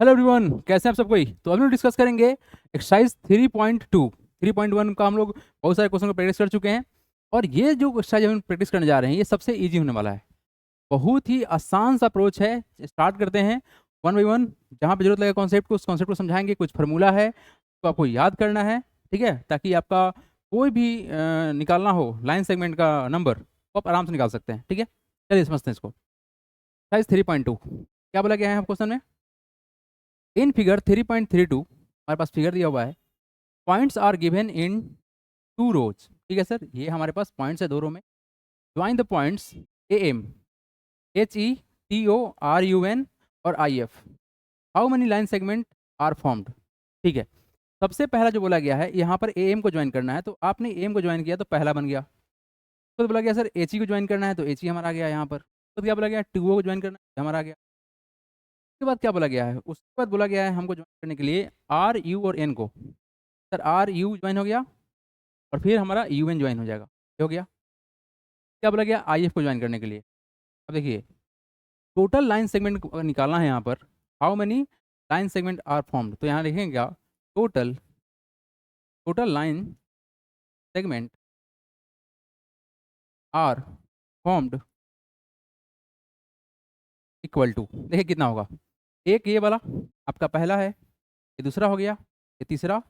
Hello everyone, कैसे हैं आप सब कोई। तो अभी हम डिस्कस करेंगे एक्सरसाइज 3.2। 3.1 का हम लोग बहुत सारे क्वेश्चन को प्रैक्टिस कर चुके हैं। और ये जो एक्सरसाइज हम प्रैक्टिस करने जा रहे हैं ये सबसे इजी होने वाला है। बहुत ही आसान सा अप्रोच है। स्टार्ट करते हैं वन बाई वन। जहाँ पे जरूरत लगे कॉन्सेप्ट को, उस कॉन्सेप्ट को समझाएंगे। कुछ फार्मूला है तो आपको याद करना है, ठीक है, ताकि आपका कोई भी निकालना हो लाइन सेगमेंट का नंबर तो आप आराम से निकाल सकते हैं। ठीक है, चलिए समझते हैं इसको। एक्सरसाइज 3.2 क्या बोला गया है क्वेश्चन में। इन फिगर 3.32 हमारे पास फिगर दिया हुआ है। Points are given in two rows. ठीक है सर, ये हमारे पास पॉइंट्स है दो रो में। Join the points A M, H E, T O, R U N और I F. How many line segment are formed. ठीक है, सबसे पहला जो बोला गया है यहाँ पर ए एम को ज्वाइन करना है, तो आपने ए एम को ज्वाइन किया तो पहला बन गया। तो बोला गया सर एच ई को ज्वाइन करना है, तो एच ई हमारा आ गया यहाँ पर। तो क्या बोला गया, टी ओ को ज्वाइन करना है, हमारा आ गया। उसके बाद क्या बोला गया है, उसके बाद बोला गया है हमको ज्वाइन करने के लिए आर यू और एन को। सर आर यू ज्वाइन हो गया और फिर हमारा यू एन ज्वाइन हो जाएगा। ये हो गया। क्या बोला गया, आई एफ को ज्वाइन करने के लिए। अब देखिए, टोटल लाइन सेगमेंट निकालना है यहाँ पर। How many line segment are formed, तो यहाँ लिखेंगे क्या, total total line segment are formed equal to, देखिए कितना होगा। एक ये वाला आपका पहला है, ये दूसरा हो गया, ये तीसरा,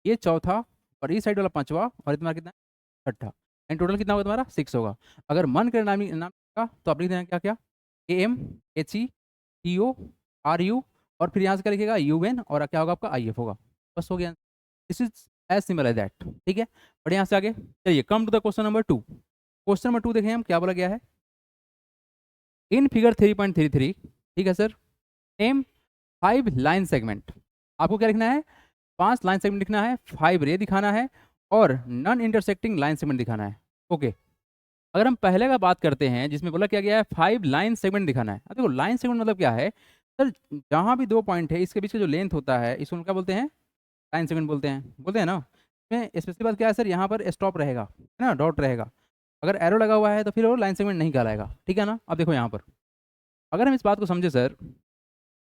ये चौथा, और ये साइड वाला पांचवा, और ये तुम्हारा कितना है, छठा। एंड टोटल कितना होगा तुम्हारा 6 होगा। अगर मन करे नाम नाम का तो आप लिख देना क्या क्या, A M, H E, T O, R U, और फिर यहाँ से क्या लिखेगा यू एन, और क्या होगा आपका आई एफ होगा। बस हो गया। This is as simple as that. ठीक है, और यहाँ से आगे चलिए come to the question number 2। Question number 2 देखें हम क्या बोला गया है। इन फिगर 3.33, ठीक है सर, नेम 5 लाइन सेगमेंट। आपको क्या लिखना है, 5 लाइन सेगमेंट लिखना है, 5 रे दिखाना है, और नॉन इंटरसेक्टिंग लाइन सेगमेंट दिखाना है। ओके, अगर हम पहले का बात करते हैं जिसमें बोला क्या गया है 5 लाइन सेगमेंट दिखाना है। अब देखो लाइन सेगमेंट मतलब क्या है सर, जहाँ भी दो पॉइंट है इसके बीच का जो लेंथ होता है इसको क्या बोलते हैं, लाइन सेगमेंट बोलते हैं ना। इसमें स्पेशली बात क्या है सर, यहाँ पर स्टॉप रहेगा, है ना, डॉट रहेगा। अगर एरो लगा हुआ है तो फिर वो लाइन सेगमेंट नहीं कहलाएगा। ठीक है ना। अब देखो यहाँ पर अगर हम इस बात को समझे सर,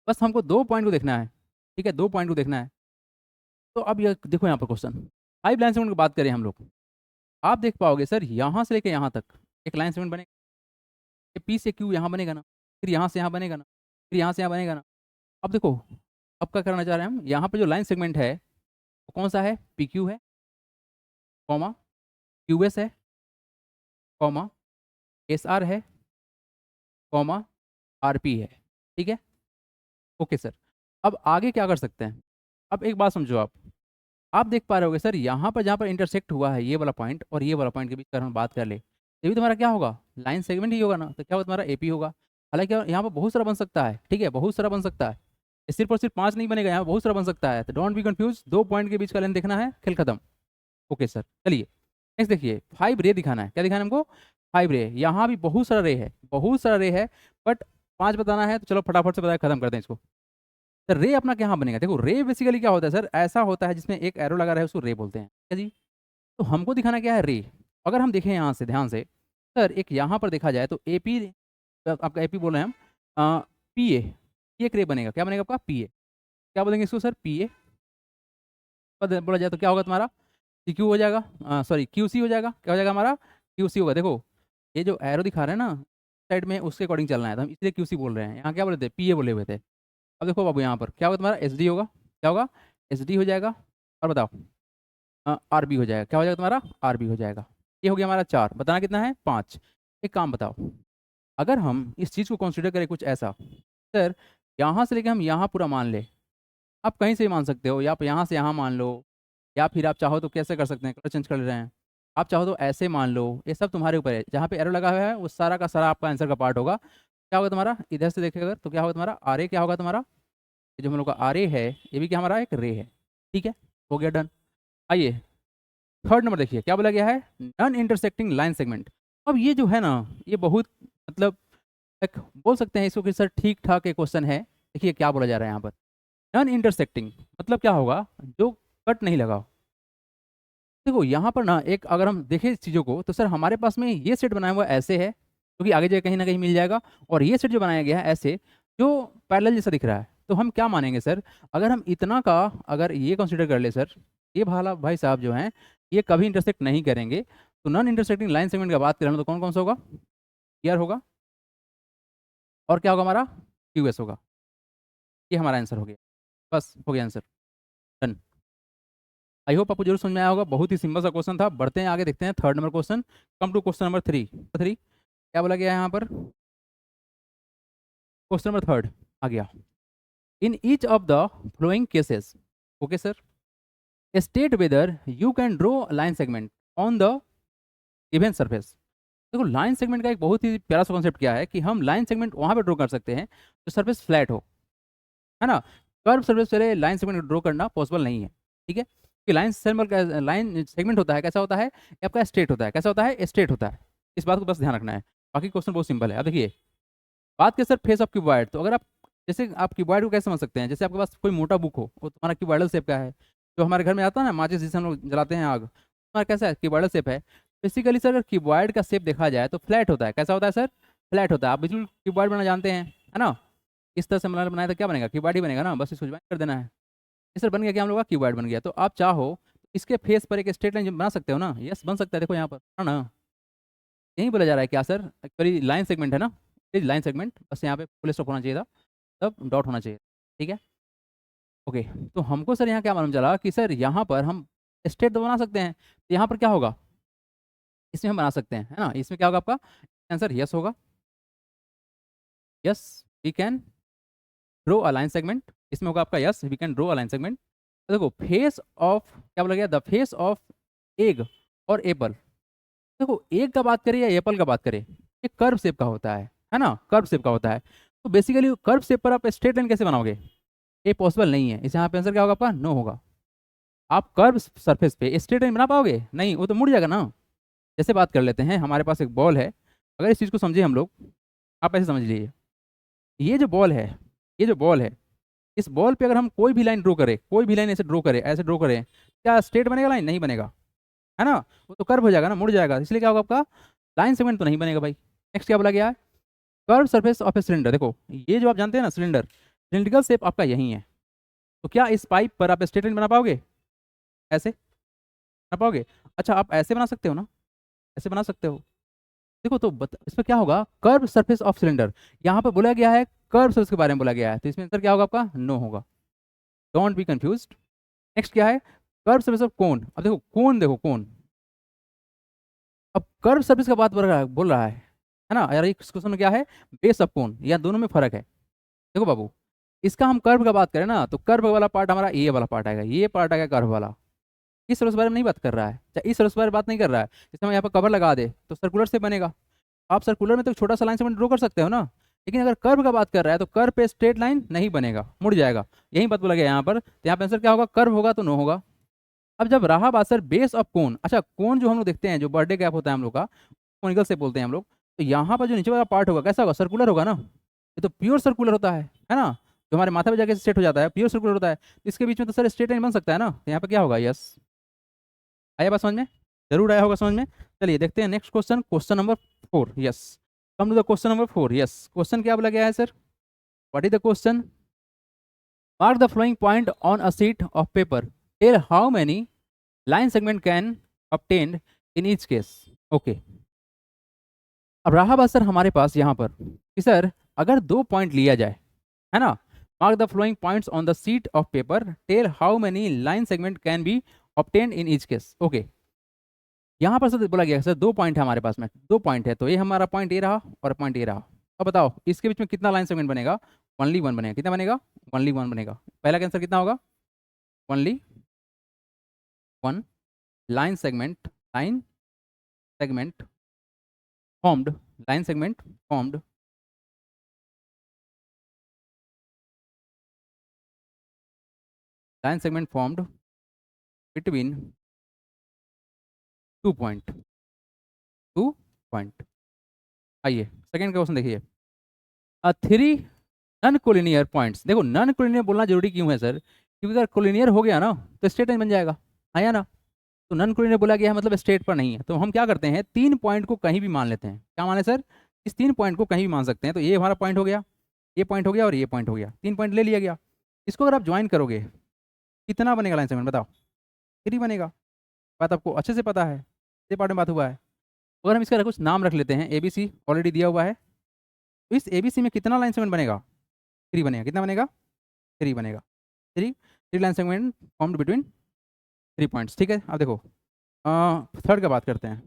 बस हमको 2 पॉइंट को देखना है। ठीक है, 2 पॉइंट को देखना है। तो अब ये देखो यहाँ पर क्वेश्चन 5 लाइन सेगमेंट की बात करें हम लोग, आप देख पाओगे सर यहाँ से लेके यहाँ तक एक लाइन सेगमेंट बनेगा। पी से क्यू यहाँ बनेगा ना, फिर यहाँ से यहाँ बनेगा ना, फिर यहाँ से यहाँ बनेगा ना। अब देखो, अब क्या करना चाह रहे हैं हम, यहाँ पे जो लाइन सेगमेंट है वो कौन सा है, पी क्यू है, कॉमा क्यू एस है, कॉमा एस आर है, कॉमा आर पी है। ठीक है, ओके सर। अब आगे क्या कर सकते हैं, अब एक बात समझो आप देख पा रहे होगे सर यहाँ पर जहाँ पर इंटरसेक्ट हुआ है ये वाला पॉइंट और ये वाला पॉइंट के बीच अगर हम बात कर ले ये भी तुम्हारा क्या होगा, लाइन सेगमेंट ही होगा ना। तो क्या होगा तुम्हारा एपी होगा। हालांकि यहाँ पर बहुत सारा बन सकता है, ठीक है, बहुत सारा बन सकता है। सिर्फ और सिर्फ 5 नहीं बनेगा, यहाँ बहुत सारा बन सकता है। तो डोंट बी कंफ्यूज, 2 पॉइंट के बीच का लेंथ देखना है, खेल खत्म। ओके सर, चलिए नेक्स्ट देखिए 5 रे दिखाना है। क्या दिखाना है हमको, 5 रे। यहाँ भी बहुत सारा रे है, बहुत सारा रे है, बट 5 बताना है तो चलो फटाफट से बताया खत्म करते हैं इसको। तो रे अपना क्या बनेगा, देखो रे बेसिकली क्या होता है सर, ऐसा होता है जिसमें एक एरो लगा रहा है उसको रे बोलते हैं। क्या जी, तो हमको दिखाना क्या है, रे। अगर हम देखें यहाँ से ध्यान से सर, एक यहाँ पर देखा जाए तो ए पी, आपका ए पी बोल रहे हैं हम, पी ए, एक रे बनेगा। क्या बनेगा आपका पी ए। क्या बोलेंगे इसको सर, पी ए बोला जाए तो क्या होगा तुम्हारा, सी क्यू हो जाएगा, सॉरी क्यू सी हो जाएगा। क्या हो जाएगा हमारा, क्यू सी होगा। देखो ये जो एरो दिखा रहे हैं ना साइड में उसके अकॉर्डिंग चलना है, तो हम इसलिए क्यू सी बोल रहे हैं। यहाँ क्या बोले थे, पी ए बोले हुए थे। अब देखो बाबू यहाँ पर क्या होगा तुम्हारा, एस डी होगा। क्या होगा, एस डी हो जाएगा। और बताओ आर बी हो जाएगा। क्या हो जाएगा तुम्हारा, आर बी हो जाएगा। ये हो गया हमारा 4, बताना कितना है 5। एक काम बताओ, अगर हम इस चीज़ को कंसिडर करें कुछ ऐसा सर, यहाँ से लेके हम यहाँ पूरा मान ले, आप कहीं से भी मान सकते हो, या आप यहाँ से यहाँ मान लो, या फिर आप चाहो तो कैसे कर सकते हैं, कलर चेंज कर रहे हैं। आप चाहो तो ऐसे मान लो, ये सब तुम्हारे ऊपर है। जहाँ पे एरो लगा हुआ है वो सारा का सारा आपका आंसर का पार्ट होगा। क्या होगा तुम्हारा, इधर से देखेगा तो क्या होगा तुम्हारा आर ए, क्या होगा तुम्हारा, ये जो हम लोग का आर ए है ये भी क्या हमारा एक रे है। ठीक है, हो गया डन। आइए थर्ड नंबर देखिए क्या बोला गया है, नॉन इंटरसेक्टिंग लाइन सेगमेंट। अब ये जो है ना ये बहुत मतलब एक बोल सकते हैं इसको कि सर ठीक ठाक एक क्वेश्चन है। देखिए क्या बोला जा रहा है यहाँ पर, नॉन इंटरसेक्टिंग मतलब क्या होगा, जो कट नहीं लगा। देखो यहाँ पर ना एक अगर हम देखें इस चीज़ों को तो सर हमारे पास में ये सेट बनाया हुआ ऐसे है क्योंकि आगे जाके कहीं ना कहीं मिल जाएगा, और ये सेट जो बनाया गया है ऐसे जो पैरेलल जैसा दिख रहा है। तो हम क्या मानेंगे सर, अगर हम इतना का अगर ये कंसिडर कर ले सर, ये भाला भाई साहब जो हैं ये कभी इंटरसेक्ट नहीं करेंगे, तो नॉन इंटरसेक्टिंग लाइन सेगमेंट का बात करें तो कौन कौन सा होगा, ईयर होगा, और क्या होगा हमारा, क्यूएस होगा। ये हमारा आंसर हो गया, बस हो गया आंसर, डन। आई होप आपको जरूर समझ में आया होगा, बहुत ही सिंपल सा क्वेश्चन था। बढ़ते हैं आगे, देखते हैं third number question. Come to question number 3 क्या बोला गया है यहाँ पर, क्वेश्चन नंबर थर्ड आ गया। In each of the flowing cases, okay sir, state whether you can draw line segment on the given surface. देखो लाइन सेगमेंट का एक बहुत ही प्यारा सा कॉन्सेप्ट क्या है कि हम लाइन सेगमेंट वहां पे ड्रॉ कर सकते हैं जो सरफेस फ्लैट हो, है ना। कर्व सरफेस पे लाइन सेगमेंट ड्रॉ करना पॉसिबल नहीं है, ठीक है, कि लाइन सेगमेंट होता है कैसा होता है, ये आपका स्ट्रेट होता है, कैसा होता है, स्ट्रेट होता है। इस बात को बस ध्यान रखना है, बाकी क्वेश्चन बहुत सिंपल है। अब देखिए बात करें सर फेस ऑफ क्यूबॉइड, तो अगर आप जैसे आप क्यूबॉइड को कैसे समझ सकते हैं, जैसे आपके पास कोई मोटा बुक हो, वो तुम्हारा क्यूबॉइडल शेप का है, जो हमारे घर में आता है ना माचिस जिसे हम लोग जलाते हैं आग, तुम्हारा कैसा है, क्यूबॉइडल शेप है। बेसिकली सर अगर क्यूबॉइड का शेप देखा जाए तो फ्लैट होता है, कैसा होता है सर, फ्लैट होता है। आप बिल्कुल क्यूबॉइड बनाना जानते हैं, है ना, इस तरह से बनाया तो क्या बनेगा, क्यूबॉइड ही बनेगा ना, बस इसको ज्वाइन कर देना है। ये सर बन गया क्या हम लोग का, क्यूबॉइड बन गया। तो आप चाहो तो इसके फेस पर एक स्ट्रेट लाइन बना सकते हो ना, यस बन सकता है, देखो यहाँ पर है ना, यही बोला जा रहा है क्या सर, एक्चुअली लाइन सेगमेंट है ना, लाइन सेगमेंट, बस यहाँ पे फुल स्टॉप होना चाहिए था, तब डॉट होना चाहिए, ठीक है, ओके। तो हमको सर यहाँ क्या मालूम चला कि सर यहाँ पर हम स्ट्रेट तो बना सकते हैं, तो यहाँ पर क्या होगा, इसमें हम बना सकते हैं, है ना, इसमें क्या होगा आपका आंसर, यस होगा, yes we can draw a line segment, इसमें होगा आपका yes we can draw a line segment. तो देखो फेस ऑफ क्या बोला गया, द फेस ऑफ एग और एप्पल, देखो एग का बात करें या एप्पल का बात करें, ये कर्व शेप का होता है ना, कर्व शेप का होता है। तो बेसिकली कर्व शेप पर आप स्ट्रेट लाइन कैसे बनाओगे, ये पॉसिबल नहीं है, इस यहाँ पे आंसर क्या होगा आपका, नो होगा। आप कर्व सरफेस पे स्ट्रेट लाइन बना पाओगे, नहीं, वो तो मुड़ जाएगा ना। जैसे बात कर लेते हैं, हमारे पास एक बॉल है, अगर इस चीज़ को समझे हम लोग, आप ऐसे समझ लीजिए, ये जो बॉल है, ये जो बॉल है, इस बॉल पे अगर हम कोई भी लाइन ड्रॉ करें, कोई भी लाइन ऐसे ड्रॉ करें, ऐसे ड्रॉ करें, क्या स्ट्रेट बनेगा लाइन, नहीं बनेगा, है ना, वो तो कर्व हो जाएगा ना, मुड़ जाएगा, इसलिए क्या होगा आपका लाइन सेगमेंट तो नहीं बनेगा भाई। नेक्स्ट क्या बोला गया है, curve surface of a cylinder, देखो ये जो आप जानते हैं ना सिलेंडर, सिलिंड्रिकल शेप आपका यही है, तो क्या इस पाइप पर आप स्ट्रेट लाइन बना पाओगे, ऐसे बना पाओगे, अच्छा आप ऐसे बना सकते हो ना, ऐसे बना सकते हो, देखो तो इसमें क्या होगा, कर्व सरफेस ऑफ सिलेंडर, यहाँ पर बोला गया है कर्व सरफेस के बारे में बोला गया है, तो इसमें आंसर क्या होगा आपका, नो होगा, डोंट बी कंफ्यूज्ड। नेक्स्ट क्या है, कर्व सरफेस ऑफ कोन, अब देखो कोन, देखो कोन, अब कर्व सरफेस का बात बोल रहा है ना यार, इस क्वेश्चन में क्या है, बेस ऑफ कोन, या दोनों में फर्क है। देखो बाबू, इसका हम कर्व का बात करें ना, तो कर्व वाला पार्ट हमारा ये वाला पार्ट आएगा, ये पार्ट आएगा कर्व वाला, इस सरफेस के बारे में नहीं बात कर रहा है, इस सरफेस के बारे में बात नहीं कर रहा है। जैसे हम यहाँ पर कवर लगा दे तो सर्कुलर से बनेगा, आप सर्कुलर में तो छोटा सा लाइन सेगमेंट ड्रॉ कर सकते हो ना, लेकिन अगर कर्व का बात कर रहा है तो कर्व पे स्ट्रेट लाइन नहीं बनेगा, मुड़ जाएगा, यही बात बोला गया यहाँ पर। तो यहाँ पे आंसर क्या होगा, कर्व होगा तो नो होगा। अब जब रहा बात सर बेस ऑफ कोन, अच्छा कोन जो हम लोग देखते हैं, जो बर्थडे कैप होता है हम लोग का, कोनिकल से बोलते हैं हम लोग, तो यहाँ पर जो नीचे वाला पार्ट होगा कैसा होगा, सर्कुलर होगा ना, ये तो प्योर सर्कुलर होता है ना, जो हमारे माथा पे जाके सेट हो जाता है, प्योर सर्कुलर होता है, तो इसके बीच में तो सर स्ट्रेट लाइन बन सकता है ना, तो यहाँ पे क्या होगा, यस। आया बात समझ में, जरूर आया होगा समझ में। चलिए देखते हैं next question, question number 4, yes, come to the question number 4, yes. Question क्या बोला गया है sir, what is the question, mark the following point on a sheet of paper, tell how many line segment can obtained in each case, okay. अब रहा बात sir हमारे पास यहाँ पर कि सर अगर 2 पॉइंट लिया जाए, है ना, mark the following points on the sheet of paper, tell how many line segment can be obtained in each case, okay. यहाँ पर सर बोला गया सर 2 पॉइंट है हमारे पास में, 2 पॉइंट है, तो ये हमारा पॉइंट ये रहा और पॉइंट ये रहा। अब बताओ इसके बीच में कितना लाइन सेगमेंट बनेगा, ओनली 1 बनेगा, कितना बनेगा, ओनली 1 बनेगा। पहला का आंसर कितना होगा, only 1 line segment formed, line segment formed, line segment formed between 2 point, 2 point। आइए सेकंड क्वेश्चन देखिए, थ्री नॉन कोलिनियर पॉइंट्स, देखो नॉन कोलिनियर बोलना जरूरी क्यों है सर, क्योंकि अगर कोलिनियर हो गया ना तो स्ट्रेट लाइन बन जाएगा, आया ना, तो नॉन कोलिनियर बोला गया है मतलब स्ट्रेट पर नहीं है, तो हम क्या करते हैं 3 पॉइंट को कहीं भी मान लेते हैं, क्या माने सर, इस 3 पॉइंट को कहीं भी मान सकते हैं, तो ये हमारा पॉइंट हो गया, ये पॉइंट हो गया और ये पॉइंट हो गया, 3 पॉइंट ले लिया गया। इसको अगर आप ज्वाइन करोगे कितना बनेगा लाइन सेगमेंट बताओ? 3 बनेगा। बात आपको अच्छे से पता है, ये पार्ट में बात हुआ है। अगर हम इसका कुछ नाम रख लेते हैं, ए बी सी ऑलरेडी दिया हुआ है, तो इस ए बी सी में कितना लाइन सेगमेंट बनेगा? 3 बनेगा। कितना बनेगा? 3 बनेगा। 3 line segment formed between 3 points. ठीक है, अब देखो थर्ड का बात करते हैं।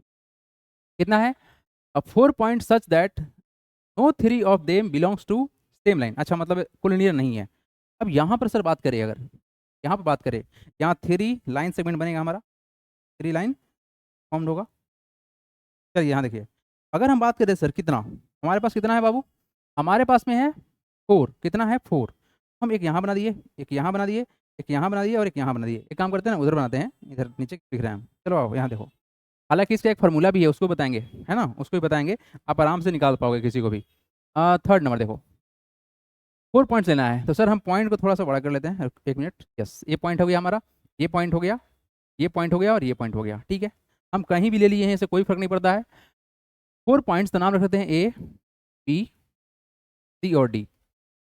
कितना है? 4 point such that no 3 of them belongs to same line. अच्छा, मतलब कोलिनियर नहीं है। अब यहाँ पर सर बात करें, अगर यहाँ पर बात करें, यहाँ 3 लाइन सेगमेंट बनेगा हमारा, 3 लाइन फॉर्म्ड होगा। चलिए यहाँ देखिए, अगर हम बात करें सर कितना, हमारे पास कितना है बाबू? हमारे पास में है 4। कितना है? 4। हम एक यहाँ बना दिए, एक यहाँ बना दिए, एक यहाँ बना दिए और एक यहाँ बना दिए। एक काम करते हैं ना, उधर बनाते हैं, इधर नीचे दिख रहे हैं हम। चलो आओ यहाँ देखो, हालांकि इसका एक फार्मूला भी है, उसको बताएंगे, है ना, उसको भी बताएंगे, आप आराम से निकाल पाओगे किसी को भी। थर्ड नंबर देखो, 4 पॉइंट्स लेना है, तो सर हम पॉइंट को थोड़ा सा बड़ा कर लेते हैं, 1 मिनट। यस, ये पॉइंट हो गया हमारा, ये पॉइंट हो गया, ये पॉइंट हो गया और ये पॉइंट हो गया। ठीक है, हम कहीं भी ले लिए हैं, इससे कोई फर्क नहीं पड़ता है। 4 पॉइंट्स का नाम रख देते हैं ए, बी, सी और डी।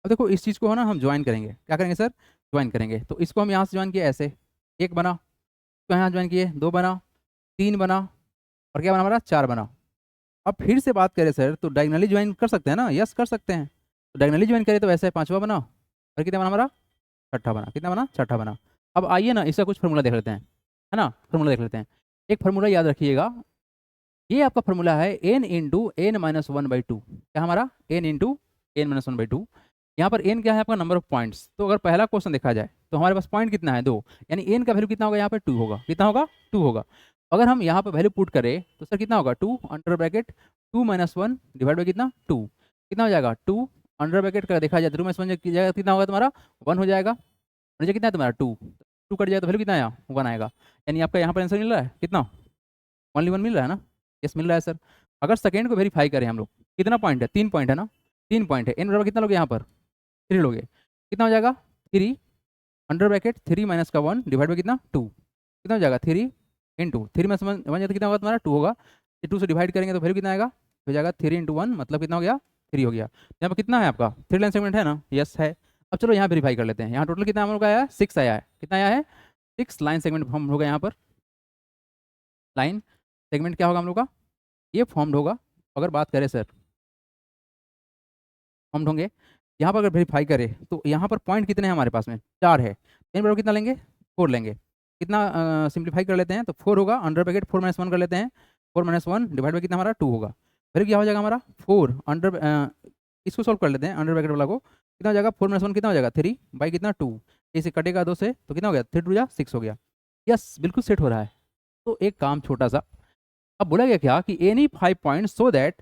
अब देखो इस चीज़ को है ना हम ज्वाइन करेंगे, क्या करेंगे सर? ज्वाइन करेंगे। तो इसको हम यहाँ से ज्वाइन किए ऐसे, 1 बना, इसको यहाँ ज्वाइन किए 2 बना, 3 बना और क्या बना हमारा? 4 बना। अब फिर से बात करें सर, तो डायगनली ज्वाइन कर सकते हैं ना? यस कर सकते हैं। तो डायगनली ज्वाइन करें तो ऐसे 5वां बना और कितना बना हमारा? 6ठा बना। कितना बना? 6ठा बना। अब आइए ना इसका कुछ फार्मूला देख लेते हैं, है ना, फार्मूला देख लेते हैं। एक फार्मूला याद रखिएगा, ये आपका फार्मूला है n इंटू एन माइनस 1/2। क्या हमारा? n into N minus 1/2। यहाँ पर n क्या है? आपका नंबर ऑफ पॉइंट्स। तो अगर पहला क्वेश्चन देखा जाए तो हमारे पास पॉइंट कितना है? 2, यानी n का वैल्यू कितना होगा यहाँ पे? 2 होगा। कितना होगा? 2 होगा। अगर हम यहाँ पर वैल्यू पुट करें तो सर कितना होगा? 2 under bracket 2 minus 1 divide by कितना? 2। कितना हो जाएगा? 2 अंडर ब्रैकेट का देखा जाए 2 माइनस 1 की जगह कितना होगा तुम्हारा? 1 हो जाएगा। नीचे कितना है तुम्हारा? 2। 2 कट जाएगा तो वैल्यू कितना आया? 1 आएगा। यानी आपका यहाँ पर आंसर मिल रहा है कितना? ओनली 1 मिल रहा है ना? यस मिल रहा है सर। अगर सेकेंड को वेरीफाई करें हम लोग, कितना पॉइंट है? 3 पॉइंट है ना? 3 पॉइंट है। एन बराबर कितना लोगे यहाँ पर? 3 लोगे। कितना हो जाएगा? 3 अंडर ब्रैकेट 3 माइनस का 1 डिवाइड बाई कितना? 2। कितना हो जाएगा? 3 इंटू 3 माइनस 1 तो कितना होगा तुम्हारा? 2 होगा। ये 2 से डिवाइड करेंगे तो वैल्यू कितना आएगा? हो जाएगा 3 इंटू 1, मतलब कितना हो गया? 3 हो गया। यहाँ पर कितना है आपका? 3 लाइन सेगमेंट है ना? यस है। अब चलो यहाँ वेरीफाई कर लेते हैं। यहाँ टोटल कितना हम लोग का आया है? 6 आया है। कितना आया है? 6 लाइन सेगमेंट फॉर्म होगा यहाँ पर। लाइन सेगमेंट क्या होगा हम लोग का? ये फॉर्म्ड होगा। अगर बात करें सर, फॉर्म्ड होंगे। यहाँ पर अगर वेरीफाई करें तो यहाँ पर पॉइंट कितने हैं हमारे पास में? 4 है। एन बराबर कितना लेंगे? 4 लेंगे। कितना सिंप्लीफाई कर लेते हैं तो 4 होगा, अंडर ब्रैकेट 4 माइनस 1 कर लेते हैं, 4 माइनस 1 डिवाइड बाई कितना हमारा? 2 होगा। फिर क्या हो जाएगा हमारा? 4 अंडर इसको सॉल्व कर लेते हैं, अंडर ब्रैकेट वाला को। कितना हो जाएगा? 4 माइनस 1 कितना हो जाएगा? 3 बाई कितना? 2। इसे कटेगा 2 से तो कितना हो गया? 3 2 जा 6 हो गया। यस बिल्कुल सेट हो रहा है। तो एक काम छोटा सा, अब बोला गया क्या कि any 5 point so that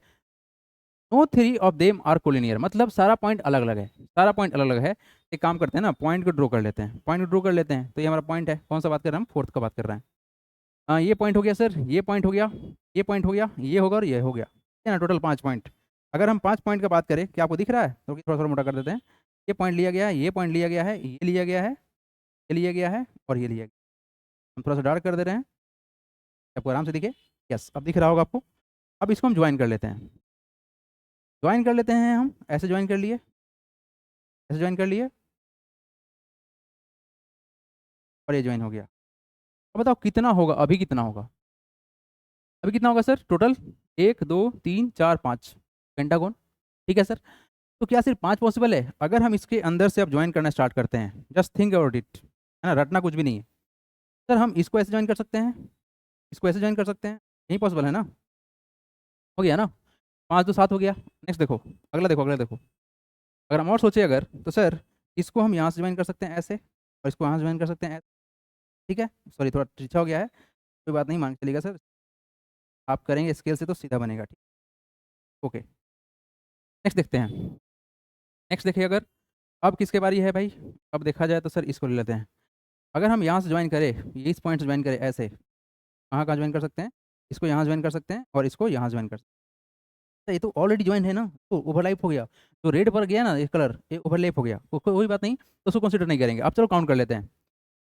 no 3 of them are collinear, मतलब सारा पॉइंट अलग अलग है, सारा पॉइंट अलग अलग है। एक काम करते हैं ना, पॉइंट को ड्रॉ कर लेते हैं, पॉइंट को ड्रॉ कर लेते हैं। तो ये हमारा पॉइंट है, कौन सा बात कर रहे हैं हम? फोर्थ का बात कर रहे हैं। ये पॉइंट हो गया सर, ये पॉइंट हो गया, ये पॉइंट हो गया, ये होगा और ये हो गया, है ना, टोटल 5 पॉइंट। अगर हम 5 पॉइंट का बात करें, क्या आपको दिख रहा है? तो थोड़ा थोड़ा मोटा कर देते हैं। ये पॉइंट लिया गया है, ये पॉइंट लिया गया है, ये लिया गया है, ये लिया गया है और ये लिया गया। हम थोड़ा सा डार्क कर दे रहे हैं, आपको आराम से दिखे। यस अब दिख रहा होगा आपको। अब इसको हम ज्वाइन कर लेते हैं, ज्वाइन कर लेते हैं हम, ऐसे ज्वाइन कर लिए, ऐसे ज्वाइन कर लिए और ये ज्वाइन हो गया। अब बताओ कितना होगा? अभी कितना होगा? अभी कितना होगा सर टोटल? 1 2 3 4 5 पेंटागन। ठीक है सर। तो क्या सिर्फ 5 पॉसिबल है? अगर हम इसके अंदर से अब ज्वाइन करना स्टार्ट करते हैं, जस्ट थिंक अबाउट इट, है ना, रटना कुछ भी नहीं है। सर हम इसको ऐसे ज्वाइन कर सकते हैं, इसको ऐसे ज्वाइन कर सकते हैं, यही पॉसिबल है ना? हो गया ना? 5 2 7 हो गया। नेक्स्ट देखो, अगला देखो, अगला देखो। अगर हम और सोचे अगर, तो सर इसको हम यहाँ से ज्वाइन कर सकते हैं ऐसे, और इसको यहाँ से ज्वाइन कर सकते हैं ऐसे। ठीक है, सॉरी थोड़ा टीछा हो गया है, कोई बात नहीं, मान के चलिएगा सर। आप करेंगे स्केल से तो सीधा बनेगा। ठीक, ओके। नेक्स्ट देखते हैं। नेक्स्ट देखिए, अगर अब किसके बारी है भाई? अब देखा जाए तो सर इसको ले लेते हैं। अगर हम यहाँ से ज्वाइन करें, ये इस पॉइंट से ज्वाइन करें ऐसे, कहाँ कहाँ ज्वाइन कर सकते हैं? इसको यहाँ ज्वाइन कर सकते हैं और इसको यहाँ ज्वाइन कर सकते हैं। ये तो ऑलरेडी ज्वाइन है ना, तो ओवरलैप हो गया। तो रेड पर गया ना ये कलर, ये ओवरलैप हो गया, कोई बात नहीं, तो उसको कंसिडर नहीं करेंगे। अब चलो काउंट कर लेते हैं।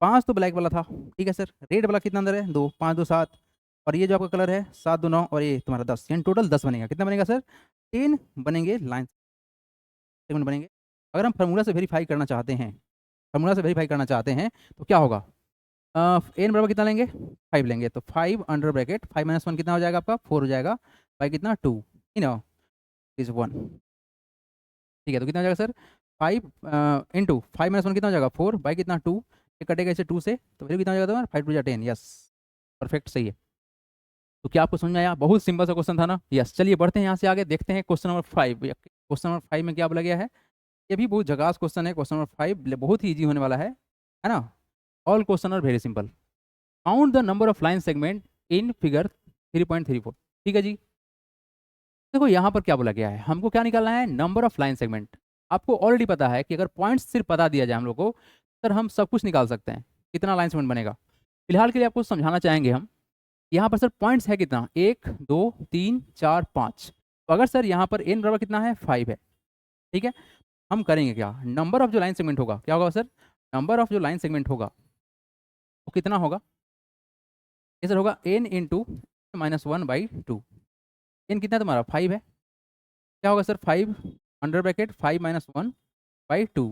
5 तो ब्लैक वाला था, ठीक है सर। रेड वाला कितना अंदर है? 2 5 2 7, और ये जो आपका कलर है 7 2 9 और ये तुम्हारा 10, यानी टोटल 10 बनेगा। कितना बनेगा सर? 10 बनेंगे लाइन सेगमेंट बनेंगे। अगर हम फार्मूला से वेरीफाई करना चाहते हैं, फार्मूला से वेरीफाई करना चाहते हैं तो क्या होगा, एन बराबर कितना लेंगे, 5 लेंगे, तो 5 अंडर ब्रैकेट 5 माइनस 1 कितना हो जाएगा आपका, 4 हो जाएगा, बाई कितना 2, यू नो इज 1, ठीक है। तो कितना हो जाएगा सर, 5 इंटू 5 माइनस 1 कितना हो जाएगा 4, बाई कितना 2, ये कटेगा इसे 2 से, तो वैल्यू कितना हो जाएगा तुम्हारा 5 टू जा 10, यस परफेक्ट सही है। तो क्या आपको समझ में आया, बहुत सिंपल सा क्वेश्चन था ना, यस। चलिए बढ़ते हैं यहाँ से आगे, देखते हैं क्वेश्चन नंबर 5। क्वेश्चन नंबर 5 में क्या बोला गया है, ये भी बहुत झकास क्वेश्चन है, क्वेश्चन नंबर 5 बहुत ही ईजी होने वाला है ना। All question are very simple. Count the number of line segment in figure 3.34, ठीक है जी। देखो यहाँ पर क्या बोला गया है, हमको क्या निकालना है, नंबर ऑफ लाइन सेगमेंट। आपको ऑलरेडी पता है कि अगर पॉइंट्स सिर्फ बता दिया जाए हम लोग को, सर हम सब कुछ निकाल सकते हैं, कितना लाइन सेगमेंट बनेगा। फिलहाल के लिए आपको समझाना चाहेंगे हम, यहाँ पर सर पॉइंट्स है कितना, 1 2 3 4 5, तो अगर सर यहाँ पर एन बराबर कितना है 5 है, ठीक है। हम करेंगे क्या, नंबर ऑफ जो लाइन सेगमेंट होगा, क्या होगा सर, नंबर ऑफ जो लाइन सेगमेंट होगा वो कितना होगा, ये सर होगा एन इंटू -1/2। एन कितना है तुम्हारा 5 है, क्या होगा सर 5 अंडर ब्रैकेट 5 माइनस 1/2,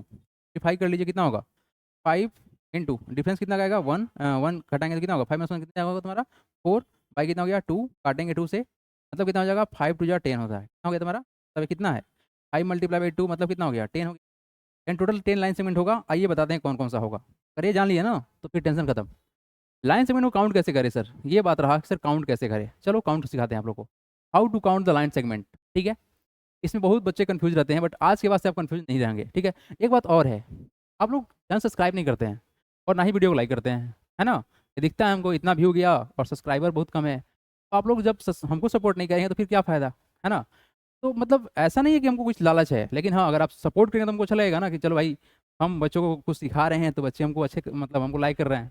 डिफाई कर लीजिए कितना होगा 5 इंटू डिफरेंस कितना आएगा 1, 1 घटाएंगे तो कितना होगा 5 माइनस 1 कितना होगा तुम्हारा 4, बाई कितना हो गया 2, काटेंगे 2 से, मतलब कितना हो जाएगा 5 टू जा 10 होता है, कितना हो गया तुम्हारा, तब कितना है 5 मल्टीप्लाई बाई 2 मतलब कितना हो गया 10 हो गया। एंड टोटल 10 लाइन सेगमेंट होगा, आइए बताते हैं कौन कौन सा होगा, करिए जान लिया ना तो फिर टेंशन खत्म। लाइन सेगमेंट को काउंट कैसे करें सर, ये बात रहा कि सर काउंट कैसे करें, चलो काउंट सिखाते हैं आप लोग को, how to count the line segment, ठीक है। इसमें बहुत बच्चे कंफ्यूज रहते हैं, बट आज के बाद से आप कंफ्यूज नहीं रहेंगे, ठीक है। एक बात और है, आप लोग चैनल सब्सक्राइब नहीं करते हैं और ना ही वीडियो को लाइक करते हैं, है ना। ये दिखता है हमको इतना व्यू गया और सब्सक्राइबर बहुत कम है, तो आप लोग जब हमको सपोर्ट नहीं करेंगे तो फिर क्या फ़ायदा, है ना। तो मतलब ऐसा नहीं है कि हमको कुछ लालच है, लेकिन हाँ अगर आप सपोर्ट करेंगे तो हमको अच्छा लगेगा ना कि चलो भाई हम बच्चों को कुछ सिखा रहे हैं तो बच्चे हमको अच्छे मतलब हमको लाइक कर रहे हैं,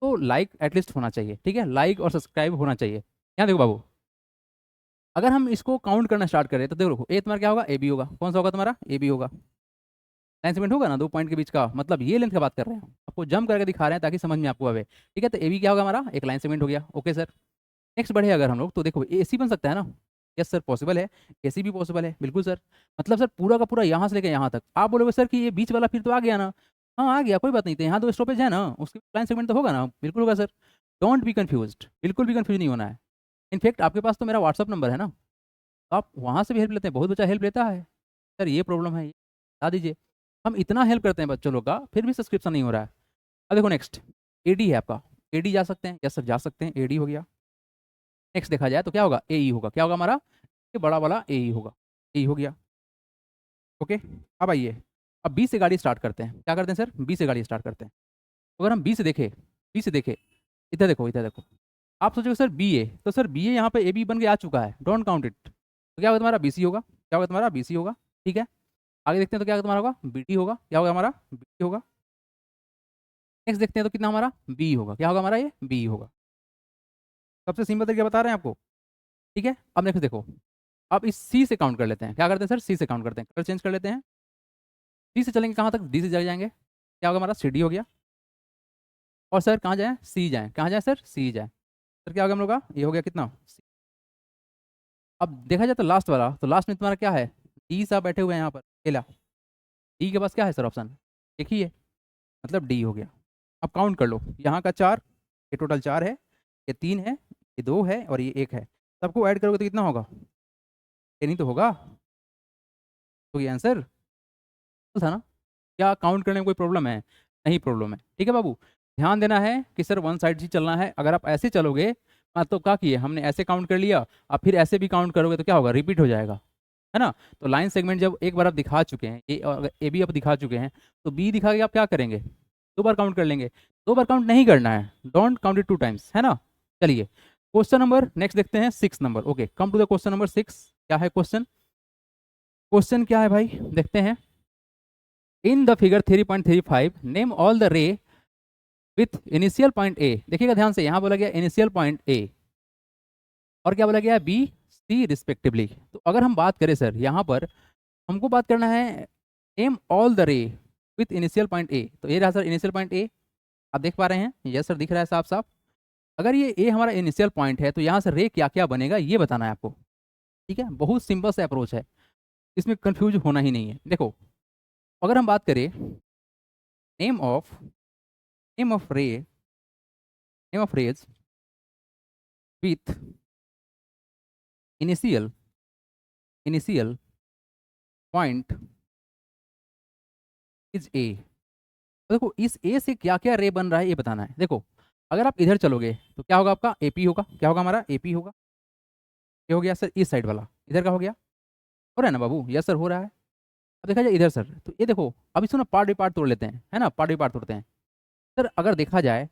तो लाइक एटलीस्ट होना चाहिए, ठीक है, लाइक और सब्सक्राइब होना चाहिए। यहाँ देखो बाबू, अगर हम इसको काउंट करना स्टार्ट करें तो देखो ए तुम्हारा क्या होगा, ए बी होगा, कौन सा होगा तुम्हारा, ए बी होगा, लाइन सेगमेंट होगा ना दो पॉइंट के बीच का, मतलब ये लेंथ की बात कर रहे हैं, आपको जम करके दिखा रहे हैं ताकि समझ में आपको आवे, ठीक है। तो ए बी क्या होगा हमारा, एक लाइन सेगमेंट हो गया, ओके सर। नेक्स्ट बढ़े अगर हम लोग तो देखो ए सी बन सकता है ना, यस सर पॉसिबल है, ए सी भी पॉसिबल है, बिल्कुल सर। मतलब सर पूरा का पूरा यहाँ से लेकर यहाँ तक, आप बोलोगे सर कि ये बीच वाला फिर तो आ गया ना, हाँ आ गया कोई बात नहीं, तो यहाँ तो स्टॉपेज है ना, उसके लाइन सेगमेंट तो होगा ना, बिल्कुल होगा सर। डोंट बी कन्फ्यूज, बिल्कुल भी कन्फ्यूज नहीं होना है। इनफैक्ट आपके पास तो मेरा व्हाट्सअप नंबर है ना, तो आप वहाँ से भी हेल्प लेते हैं, बहुत बच्चा हेल्प लेता है, सर ये प्रॉब्लम है, ये बता दीजिए। हम इतना हेल्प करते हैं बच्चों लोग का, फिर भी सब्सक्रिप्शन नहीं हो रहा है। अब देखो नेक्स्ट ए डी है आपका, ए डी जा सकते हैं, यस सर जा सकते हैं, ए डी हो गया। नेक्स्ट देखा जाए तो क्या होगा, ए ई होगा, क्या होगा हमारा, ये बड़ा वाला ए ई होगा, ए ई हो गया, ओके। अब आइए, अब बी से गाड़ी स्टार्ट करते हैं, क्या करते हैं सर, बी से गाड़ी स्टार्ट करते हैं। तो अगर हम बी से देखें, बी से देखें, इधर देखो इधर देखो, आप सोचोगे सर बी ए, तो सर बी ए यहाँ पे ए बी बन के आ चुका है, डोंट काउंट इट, तो क्या होगा तुम्हारा बी सी होगा, क्या होगा तुम्हारा बी सी होगा, ठीक है। आगे देखते हैं तो क्या होगा तुम्हारा होगा बी टी होगा, क्या होगा हमारा बी टी होगा। नेक्स्ट देखते हैं तो कितना हमारा बी होगा, क्या होगा हमारा ये बी होगा। सबसे सिंपल तरीका बता रहे हैं आपको, ठीक है। अब नेक्स्ट देखो, अब इस सी से काउंट कर लेते हैं, क्या करते हैं सर सी से काउंट करते हैं, कलर चेंज कर लेते हैं, सी से चलेंगे कहाँ तक, डी से चले जाएंगे, क्या होगा हमारा सी डी हो गया। और सर कहाँ जाएँ, सी जाएँ, कहाँ जाएँ सर सी जाएँ, सर क्या होगा हम लोग का, ये हो गया कितना C। अब देखा जाए तो लास्ट वाला, तो लास्ट में तुम्हारा क्या है, डी साहब बैठे हुए हैं यहाँ पर अकेला, डी के पास क्या है सर ऑप्शन, एक ही है, मतलब डी हो गया। अब काउंट कर लो, यहाँ का 4, ये टोटल 4 है, ये 3 है, ये 2 है और ये 1 है, सबको ऐड करोगे तो कितना होगा, ये नहीं तो होगा, तो ये आंसर था ना। क्या काउंट करने में कोई प्रॉब्लम है, नहीं प्रॉब्लम है, ठीक है बाबू। ध्यान देना है कि सर वन साइड ही चलना है, अगर आप ऐसे चलोगे, तो क्या किए हमने ऐसे काउंट कर लिया, अब फिर ऐसे भी काउंट करोगे तो क्या होगा, रिपीट हो जाएगा, है ना। तो लाइन सेगमेंट जब एक बार आप दिखा चुके हैं, ए और ए बी आप दिखा चुके हैं, तो बी दिखा के आप क्या करेंगे, दो बार काउंट कर लेंगे, दो बार काउंट नहीं करना है, डोंट काउंट इट 2 टाइम्स, है ना। चलिए क्वेश्चन नंबर नेक्स्ट देखते हैं 6 number, okay come to the question number 6। क्या है क्वेश्चन, क्वेश्चन क्या है भाई देखते हैं। In the figure 3.35 name all the रे विथ इनिशियल पॉइंट ए, देखिएगा ध्यान से, यहाँ बोला गया इनिशियल पॉइंट ए और क्या बोला गया बी सी रिस्पेक्टिवली। तो अगर हम बात करें सर यहाँ पर हमको बात करना है एम ऑल द रे विथ इनिशियल पॉइंट ए, तो ये रहा सर इनिशियल पॉइंट ए, आप देख पा रहे हैं, यस सर दिख रहा है साफ साफ। अगर ये ए हमारा इनिशियल पॉइंट है तो यहाँ से रे क्या क्या बनेगा ये बताना है आपको, ठीक है। बहुत सिंपल सा अप्रोच है, इसमें कंफ्यूज होना ही नहीं है। देखो अगर हम बात करें name of name of ray name of rays with initial initial point is A. देखो इस ए से क्या क्या रे बन रहा है ये बताना है। देखो अगर आप इधर चलोगे तो क्या होगा, आपका एपी होगा। क्या होगा हमारा, एपी होगा। ये हो गया सर इस साइड वाला, इधर का हो गया। हो रहा है ना बाबू, यस सर हो रहा है। अब देखा जाए इधर सर, तो ये देखो अब इसको ना पार्ट बाई पार्ट तोड़ लेते हैं, है ना, पार्ट बाई पार्ट तोड़ते हैं। सर अगर देखा जाए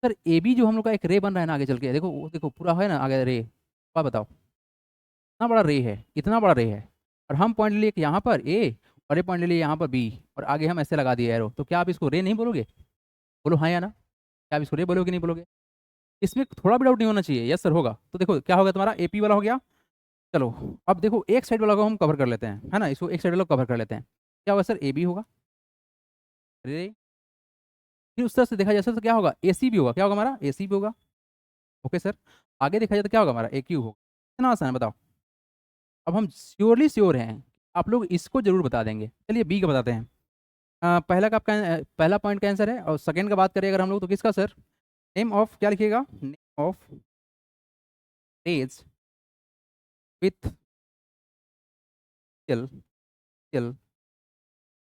सर ए बी जो हम लोग का एक रे बन रहा है ना आगे चल के, देखो वो देखो पूरा है ना आगे रे। क्या बताओ, इतना बड़ा रे है, इतना बड़ा रे है, और हम पॉइंट ले लिए यहाँ पर ए, और ये पॉइंट ले लिए यहाँ पर बी, और आगे हम ऐसे लगा दिए एरो। तो क्या आप इसको रे नहीं बोलोगे? बोलो हाँ या ना, क्या आप इसको रे बोलोगे कि नहीं बोलोगे? इसमें थोड़ा भी डाउट नहीं होना चाहिए, यस सर होगा। तो देखो क्या होगा, तुम्हारा एपी वाला हो गया। चलो अब देखो एक साइड वाला को हम कवर कर लेते हैं, है ना, इसको एक साइड वाला को कवर कर लेते हैं। क्या होगा सर, ए बी होगा। रे फिर उस तरह से देखा जाए सर तो क्या होगा, ए सी भी होगा। क्या होगा हमारा, ए सी भी होगा। ओके सर, आगे देखा जाए तो क्या होगा हमारा, ए क्यू होगा। कितना आसान है बताओ। अब हम श्योरली श्योर हैं आप लोग इसको जरूर बता देंगे। चलिए बी का बताते हैं। पहला का आपका पहला पॉइंट का आंसर है, और सेकंड का बात करें अगर हम लोग तो किसका सर, नेम ऑफ क्या लिखिएगा, name of rays with scale scale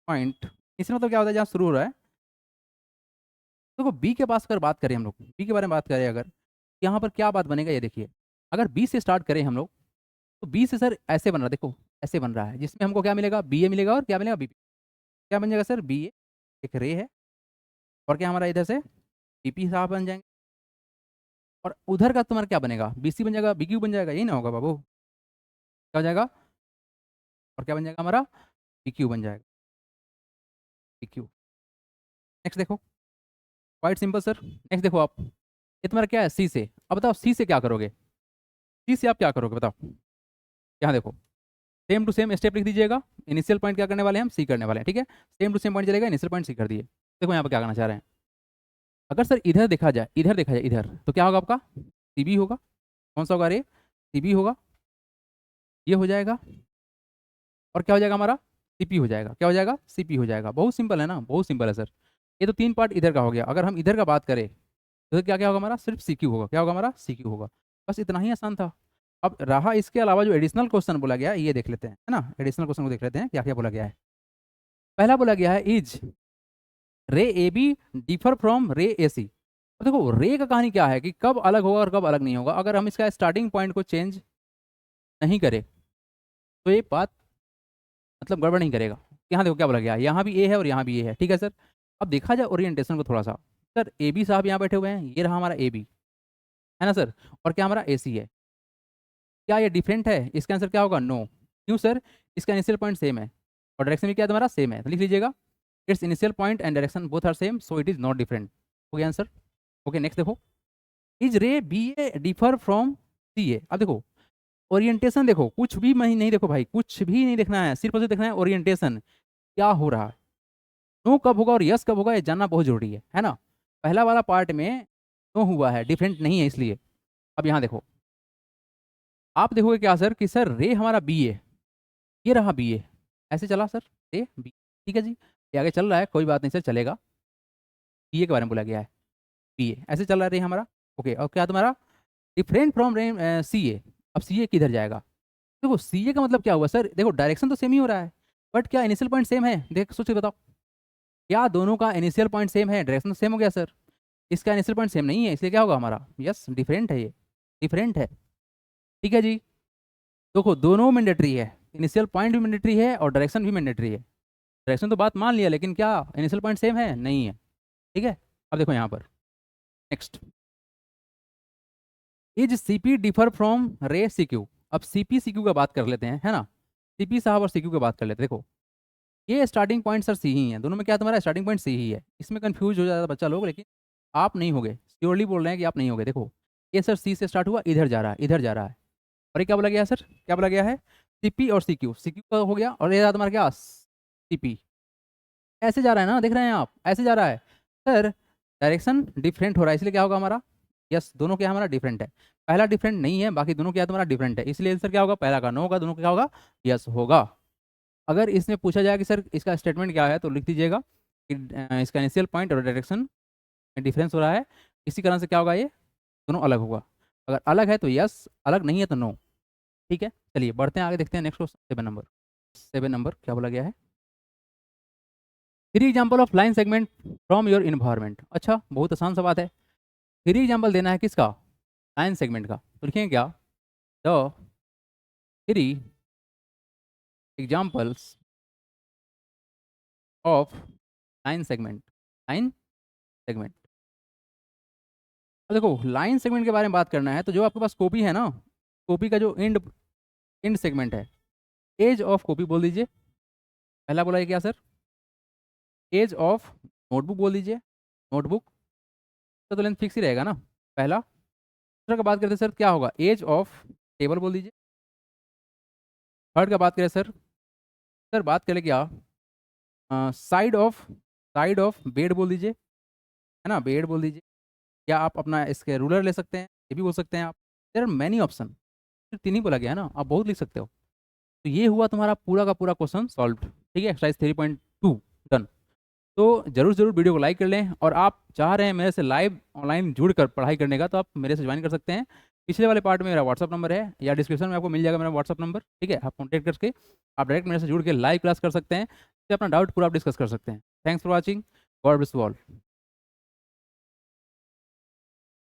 point. इसमें मतलब क्या होता है जहाँ शुरू हो रहा है। देखो बी के पास अगर बात करें हम लोग, बी के बारे में बात करें अगर, यहाँ पर क्या बात बनेगा ये देखिए। अगर बी से स्टार्ट करें हम लोग तो बी से सर ऐसे बन रहा है, देखो ऐसे बन रहा है, जिसमें हमको क्या मिलेगा, बी ए मिलेगा, और क्या मिलेगा, बी पी। क्या बन जाएगा सर, बी ए एक रे है, और क्या हमारा इधर से बी पी साहब बन जाएंगे, और उधर का तुम्हारा क्या बनेगा, बी सी बन जाएगा, बी क्यू बन जाएगा। यही ना होगा बाबू, क्या हो जाएगा, और क्या बन जाएगा हमारा, बी क्यू बन जाएगा, बी क्यू। नेक्स्ट देखो, क्वाइट सिंपल सर। नेक्स्ट देखो आप, ये तुम्हारा क्या है, सी से। अब बताओ सी से क्या करोगे, सी से आप क्या करोगे बताओ। यहाँ देखो सेम टू सेम स्टेप लिख दीजिएगा। इनिशियल पॉइंट क्या करने वाले हैं, हम सी करने वाले हैं, ठीक है। सेम टू सेम पॉइंट चलेगा, इनिशियल पॉइंट सी कर दिए। देखो यहाँ पर क्या करना चाह रहे हैं। अगर सर इधर देखा जाए, इधर देखा जाए इधर, तो क्या होगा आपका, सी बी होगा। कौन सा होगा रे, सी बी होगा। ये हो जाएगा, और क्या हो जाएगा हमारा, सीपी हो जाएगा। क्या हो जाएगा, सीपी हो जाएगा। बहुत सिंपल है ना, बहुत सिंपल है सर। ये तो तीन पार्ट इधर का हो गया। अगर हम इधर का बात करें तो क्या क्या होगा हमारा, सिर्फ सी क्यू होगा। क्या होगा हमारा, सी क्यू होगा। बस इतना ही आसान था। अब रहा इसके अलावा जो एडिशनल क्वेश्चन बोला गया है, ये देख लेते हैं, है ना। एडिशनल क्वेश्चन को देख लेते हैं क्या क्या बोला गया है। पहला बोला गया है, इज रे ए बी डिफर फ्रॉम रे ए सी। अब देखो रे का कहानी क्या है कि कब अलग होगा और कब अलग नहीं होगा। अगर हम इसका स्टार्टिंग पॉइंट को चेंज नहीं करें तो ये बात मतलब गड़बड़ नहीं करेगा। यहाँ देखो क्या बोला गया है, यहाँ भी ए है और यहाँ भी ए है, ठीक है सर। अब देखा जाए ओरिएंटेशन को थोड़ा सा, सर ए बी साहब यहाँ बैठे हुए हैं, ये रहा हमारा ए बी, है ना सर, और क्या हमारा ए सी है। क्या ये डिफरेंट है, इसका आंसर क्या होगा, नो। क्यों सर, इसका इनिशियल पॉइंट सेम है, और डायरेक्शन भी क्या है तुम्हारा, सेम है। तो लिख लीजिएगा, it's initial point and direction both are same, so it is not different. हो गया आंसर। ओके नेक्स्ट देखो, is ray B A differ from C A. अब देखो ओरिएंटेशन देखो, कुछ भी नहीं देखो भाई, कुछ भी नहीं देखना है, सिर्फ उसे देखना है ओरिएंटेशन क्या हो रहा है। नो कब होगा और यस कब होगा ये जानना बहुत जरूरी है ना। पहला वाला पार्ट में नो हुआ है, डिफरेंट नहीं है इसलिए। अब यहाँ देखो, आप देखोगे क्या सर कि सर रे हमारा बी ए, ये रहा बी ए, ऐसे चला सर रे बी, ठीक है जी, ये आगे चल रहा है, कोई बात नहीं सर चलेगा। बी ए के बारे में बोला गया है, बी ए ऐसे चल रहा है रे हमारा। ओके, और क्या तुम्हारा different from ray C A. अब सी ए किधर जाएगा, देखो सी ए का मतलब क्या हुआ सर, देखो डायरेक्शन तो सेम ही हो रहा है, बट क्या इनिशियल पॉइंट सेम है, देख सोच के बताओ। क्या दोनों का इनिशियल पॉइंट सेम है, डायरेक्शन तो सेम हो गया सर। इसका इनिशियल पॉइंट सेम नहीं है, इसलिए क्या होगा हमारा, यस डिफरेंट है, ये डिफरेंट है, ठीक है जी। देखो दोनों मैंडेटरी है, इनिशियल पॉइंट भी मैंडेटरी है और डायरेक्शन भी मैंडेटरी है। डायरेक्शन तो बात मान लिया, लेकिन क्या इनिशियल पॉइंट सेम है, नहीं है, ठीक है। अब देखो यहाँ पर next, is C P differ from ray C Q. अब सी पी सी क्यू का बात कर लेते हैं, है ना। सी पी साहब और सी क्यू का बात कर लेते हैं। देखो ये स्टार्टिंग पॉइंट सर सी ही है, दोनों में क्या तुम्हारा स्टार्टिंग पॉइंट सी ही है। इसमें कंफ्यूज हो जाता है बच्चा लोग, लेकिन आप नहीं होगे, श्योरली बोल रहे हैं कि आप नहीं होगे। देखो ये सर सी से स्टार्ट हुआ, इधर जा रहा है, इधर जा रहा है, और ये क्या बोला गया है सर, क्या बोला गया है, सी पी और सी क्यू। सी क्यू का हो गया, और ये रहा तुम्हारा क्या, सी पी। ऐसे जा रहा है ना, देख रहे हैं आप, ऐसे जा रहा है सर। डायरेक्शन डिफरेंट हो रहा है, इसलिए क्या होगा हमारा, यस दोनों क्या हमारा डिफरेंट है। पहला डिफरेंट नहीं है, बाकी दोनों क्या तुम्हारा डिफरेंट है, इसलिए आंसर क्या होगा, पहला का नो होगा, दोनों का क्या होगा, यस होगा। अगर इसमें पूछा जाए कि सर इसका स्टेटमेंट क्या है, तो लिख दीजिएगा कि इसका इनिशियल पॉइंट और डायरेक्शन में डिफरेंस हो रहा है, इसी कारण से क्या होगा, ये दोनों अलग होगा। अगर अलग है तो यस, अलग नहीं है तो नो। ठीक है, चलिए बढ़ते हैं आगे, देखते हैं नेक्स्ट क्वेश्चन 7 नंबर। 7 नंबर क्या बोला गया है, 3 example of line segment from your environment. अच्छा, बहुत आसान सा बात है, 3 एग्जाम्पल देना है किसका, लाइन सेगमेंट का। तो लिखेंगे क्या, the 3 examples of line segment. Line segment, अब देखो लाइन सेगमेंट के बारे में बात करना है, तो जो आपके पास कॉपी है ना, कॉपी का जो एंड एंड सेगमेंट है, एज ऑफ कॉपी बोल दीजिए। पहला बोला है क्या सर, एज ऑफ नोटबुक बोल दीजिए, नोटबुक तो लेंथ फिक्स ही रहेगा ना पहला। दूसरा का बात करते हैं सर, क्या होगा, एज ऑफ टेबल बोल दीजिए। थर्ड का बात करें सर, सर बात करें क्या, साइड ऑफ बेड बोल दीजिए, है ना, बेड बोल दीजिए। या आप अपना इसके रूलर ले सकते हैं, ये भी बोल सकते हैं आप। देयर आर मैनी ऑप्शन, सिर्फ 3 ही बोला गया है ना, आप बहुत लिख सकते हो। तो ये हुआ तुम्हारा पूरा का पूरा क्वेश्चन सॉल्व। ठीक है, एक्सरसाइज 3.2 डन। तो जरूर जरूर वीडियो को लाइक कर लें, और आप चाह रहे हैं मेरे से लाइव ऑनलाइन जुड़कर पढ़ाई करने का, तो आप मेरे से ज्वाइन कर सकते हैं। पिछले वाले पार्ट में मेरा व्हाट्सअप नंबर है, या डिस्क्रिप्शन में आपको मिल जाएगा मेरा व्हाट्सअप नंबर। ठीक है, आप कॉन्टैक्ट करके आप डायरेक्ट मेरे से जुड़ के लाइव क्लास कर सकते हैं, तो अपना डाउट पूरा आप डिस्कस कर सकते हैं। Thanks for watching, God bless you all.